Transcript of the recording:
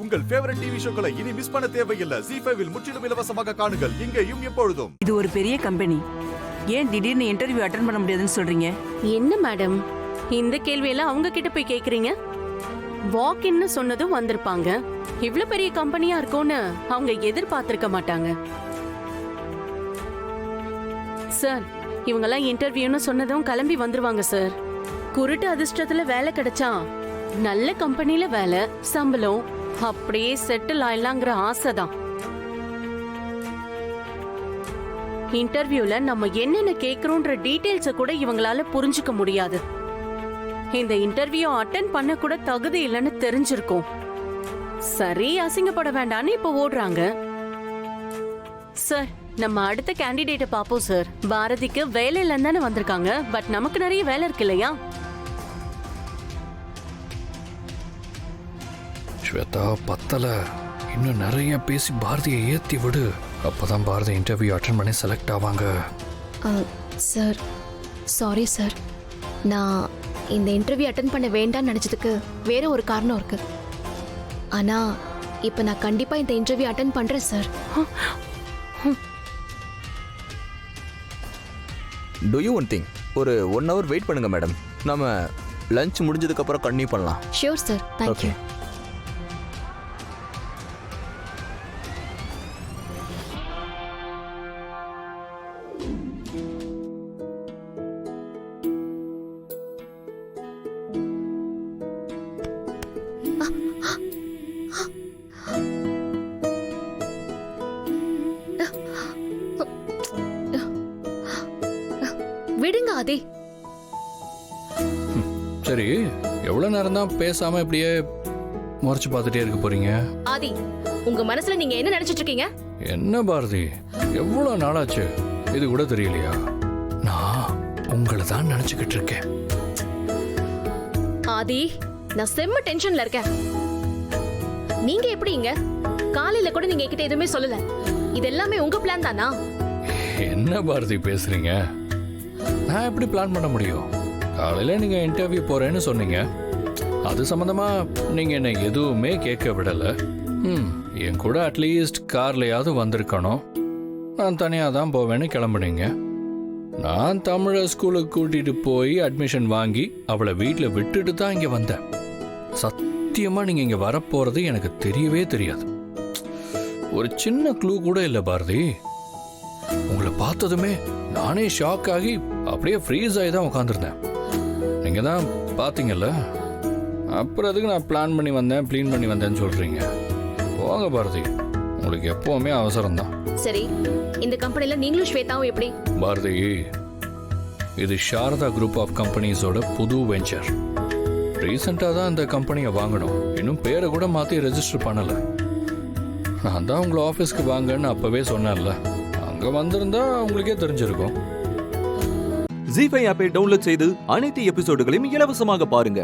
உங்கள் favourite TV ஷோக்களை இனி miss பண்ண தேவையில்லை. ZEE5 இல் முற்றிலும் இலவசமாக காணுங்கள், இங்கேயும் எப்பொழுதும். இது ஒரு பெரிய கம்பெனி, ஏன் திடீர்னு இன்டர்வியூ அட்டெண்ட் பண்ண முடியாதுன்னு சொல்றீங்க? என்ன மேடம், இந்த கேள்வியெல்லாம் அவங்க கிட்ட போய் கேக்குறீங்க? வாக் இன்னு சொன்னதும் வந்திருப்பாங்க. இவ்ளோ பெரிய கம்பெனியா இருக்கும்னு அவங்க எதிர்பார்த்திருக்க மாட்டாங்க. சார், இவங்கெல்லாம் இன்டர்வியூன்னு சொன்னதும் கிளம்பி வந்துருவாங்க சார். குருட்டு அதிர்ஷ்டத்துல வேலை கிடைச்சா நல்ல கம்பெனில வேலை, சம்பளம், அப்படியே செட்டில் ஆயிடலாங்கிற ஆசைதான். இன்டர்வியூல நம்ம என்னென்ன கேக்குறோன்ற டீடைல்ஸ கூட இவங்களால புரிஞ்சுக்க முடியாது. இந்த இன்டர்வியூ அட்டெண்ட் பண்ண கூட தகுதி இல்லைன்னு தெரிஞ்சிருக்கும். சரி, அசிங்கப்பட வேண்டான்னு இப்ப ஓடுறாங்க. சார், நம்ம அடுத்த கேண்டிடேட்ட பாப்போம் சார். பாரதிக்கு வேலை இல்லைன்னு தானே வந்திருக்காங்க, பட் நமக்கு நிறைய வேலை இருக்கு இல்லையா? ஸ்வேதா, பத்தல, இன்னும் நிறைய பேசி பாரதியை ஏத்தி விடு. அப்பதான் பாரதி இன்டர்வியூ அட்டெண்ட் பண்ணி செலக்ட் ஆவாங்க. சார், சாரி சார், நான் இந்த இன்டர்வியூ அட்டெண்ட் பண்ண வேண்டாம்னு நினைச்சதுக்கு வேற ஒரு காரணம் இருக்கு. ஆனா இப்ப நான் கண்டிப்பா இந்த இன்டர்வியூ அட்டெண்ட் பண்றேன் sir. To you one thing, ஒரு 1 hour வெயிட் பண்ணுங்க மேடம். நம்ம லஞ்ச் முடிஞ்சதுக்கு அப்புறம் கண்டினியூ பண்ணலாம். Sure sir, thank you. விடுங்க ஆதி. சரி, எவ்வளவு நேரம் தான் பேசாம இப்படியே முறைச்சு பார்த்துட்டே இருக்க போறீங்க? ஆதி, உங்க மனசுல நீங்க என்ன நினைச்சிட்டு இருக்கீங்க? என்ன பாரதி, எவ்வளவு நாளாச்சு, இது கூட தெரியலையா? நான் உங்களை தான் நினைச்சுக்கிட்டு இருக்கேன். ஆதி, நான் செம்ம டென்ஷன்ல இருக்கேன். நீங்க எப்படிங்க? காலையில கூட நீங்க என்கிட்ட எதுவுமே சொல்லல. இது எல்லாமே உங்க பிளான் தானா? என்ன பாரதி பேசுறீங்க? நான் எப்படி பிளான் பண்ண முடியும்? காலையில நீங்க இன்டர்வியூ போறேன்னு சொன்னீங்க, அது சம்பந்தமா நீங்க என்ன எதுவுமே கேட்க விடல. என் கூட அட்லீஸ்ட் கார்லயாவது வந்திருக்கணும். நான் தனியா தான் போவேன்னு கிளம்புனீங்க. நான் தமிழ ஸ்கூலுக்கு கூட்டிட்டு போய் அட்மிஷன் வாங்கி அவளை வீட்டில் விட்டுட்டு தான் இங்க வந்தேன். சத்தியமா நீங்க இங்க வரப்போறது எனக்கு தெரியவே தெரியாது. ஒரு சின்ன க்ளூ கூட இல்லை பாரதி. உங்களை பார்த்ததுமே நானே ஷாக் ஆகி அப்படியே ஃப்ரீஸ் ஆகி தான் உட்காந்துருந்தேன். நீங்க தான் பார்த்தீங்கல்ல, அப்புறம் அதுக்கு நான் பிளான் பண்ணி வந்தேன், க்ளீன் பண்ணி வந்தேன்னு சொல்றீங்க. போங்க பாரதி, உங்களுக்கு எப்பவுமே அவசரம் தான். சரி, இந்த கம்பெனில நீங்களும் ஸ்வேதாவும் எப்படி? பாரதி, இது சாரதா குரூப் ஆஃப் கம்பெனிஸோட புது வெஞ்சர். ரீசெண்டாக தான் இந்த கம்பெனியை வாங்கணும். இன்னும் பேரை கூட மாற்றி ரெஜிஸ்டர் பண்ணலை. நான் தான் உங்களை ஆஃபீஸ்க்கு வாங்கன்னு அப்பவே சொன்னேன்ல, அங்கே வந்திருந்தா உங்களுக்கே தெரிஞ்சிருக்கும். ZEE5 ஆப்பை டவுன்லோட் செய்து அனைத்து எபிசோடுகளையும் இலவசமாக பாருங்க.